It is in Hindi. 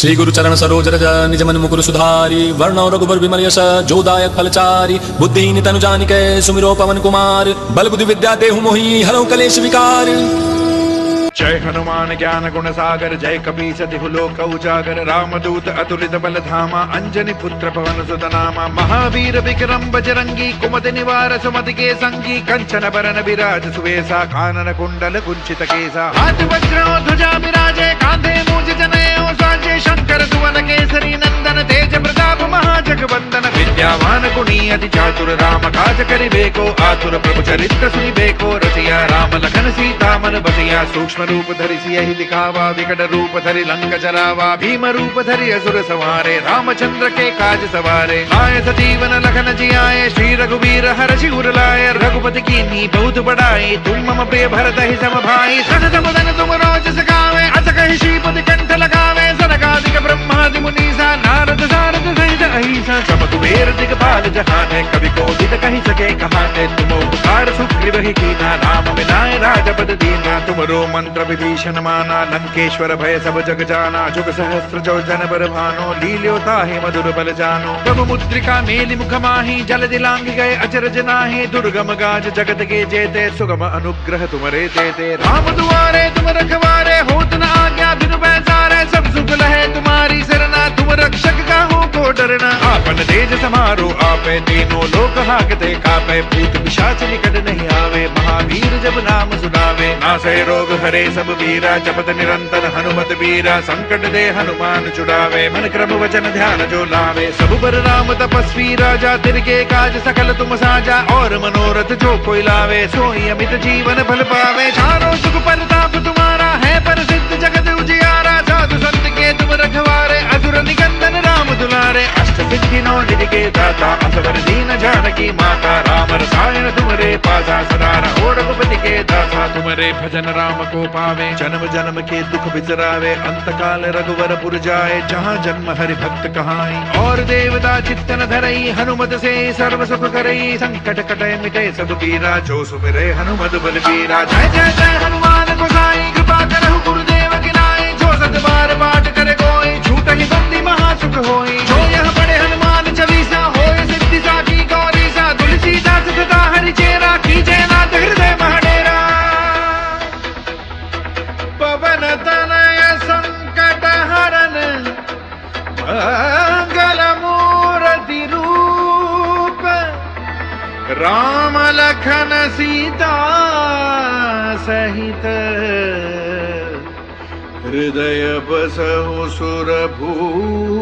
श्री गुरु चरण सरोज रज निज मन मुकुर सुधारी वर्ण रघुबर विमल यश जोदायक फलचारी बुद्धिहीन तनु जानिके सुमिरो पवन कुमार बल बुद्धि विद्या देहु मोहि हरौ कलेश विकार। जय हनुमान ज्ञान गुण सागर जय कपीस तिहु लोक उजागर रामदूत अतुलित बल धामा अंजनी पुत्र पवन सुत नामा महावीर विक्रम बजरंगी कुमति निवार सुमति के संगी कंचन बरन विराज सुवेसा कानन कुंडल कुंचित केसा हाथ वज्र ध्वजा विराजे कांधे मूज जनेऊ साजे शंकर सुवन केसरी नंदन तेज प्रताप महाजगवंदन विद्यावान गुणी अति चातुर राम काज करिबेको आतुर प्रभु चरित्र सुनिबेको रसिया राम लखन सीता मन बसिया सूक्ष्म रूप धरि सियहि दिखावा विकट रूप धरि लंक जरावा भीम रूप धरि असुर संहारे रामचंद्र के काज सवारे आए सजीवन लखन जियाए श्री रघुवीर हर्षि उर लाए रघुपति कीन्ही बहुत बड़ाई तुम मम प्रिय भरत ही सम भाई सनत मदन तुम रोज सखावे अस कहि श्रीपति कंठ लगावे सनकादिक ब्रह्मादि मुनीसा नारद सारद सहित अहिसा सब कुबेर दिगपाल जहाने कवि कोविद कहि सके कहाने तुम उपकार सुग्रीव ही कीना राम मिलाए राजपद दीना तुमरो मंत्र विभीषण माना लंकेश्वर भय सब जग जाना जुग सहस्त्र जो जन बर भानो लील्यो ताहि मधुर बल जानो प्रभु मुद्रिका मेलि मुख माहि जल दिलांग गए अचरज नाहि दुर्गम गाज जगत के जेते सुगम अनुग्रह तुमरे तेते राम दुआरे तुम रखवारे होत न आज्ञा बिनु पैसारे सब सुख लहे तुम्हारी सरना तुम रक्षक काहू को डरना आपन तेज समारो आपे तीनों लोक हाकते कापे भूत पिशाच निकट नहीं आवे महावीर जब नाम सुनावे नासे रोग हरे सब वीरा जपत निरंतर हनुमत वीरा संकट दे हनुमान छुड़ावे मन क्रम वचन ध्यान जो लावे सब बर राम तपस्वी राजा तिनके काज सकल तुम साजा और मनोरथ जो कोई लावे सोई अमित जीवन फल पावे चारों सुख परताप तुम्हारा है प्रसिद्ध जगत उजियारा साधु संत के तुम रखवारे असुर निकंदन राम दुलारे अष्ट सिद्धि नौ निधि के दाता असवर दीन जानकी माता राम रसायन तुमरे पासा सदा रहो रघुपति के दासा तुमरे भजन राम को पावे जन्म जन्म के दुख बिसरावे अंत काल रघुवर पुर जाए जहाँ जन्म हरि भक्त कहाई और देवता चित्तन धरई हनुमत से सर्व सुख करई संकट कटे मिटे सब पीरा जो सुमिरे हनुमत बलबीरा जय जय जय हनुमान गोसाई कृपा करहु गुरुदेव की नाई जो सत बार पाठ करे कोई झूठ ही बंदी महासुख होई जो यह पढ़े हनुमान चालीसा होए सिद्धि साखी गौरी सा तुलसीदास सदा हरि चेरा कीजे नाथ हृदय महडेरा पवन तनय संकट हरन मंगल मूर्ति रूप राम लखन सीता सहित हृदय बसहु सुरभूप।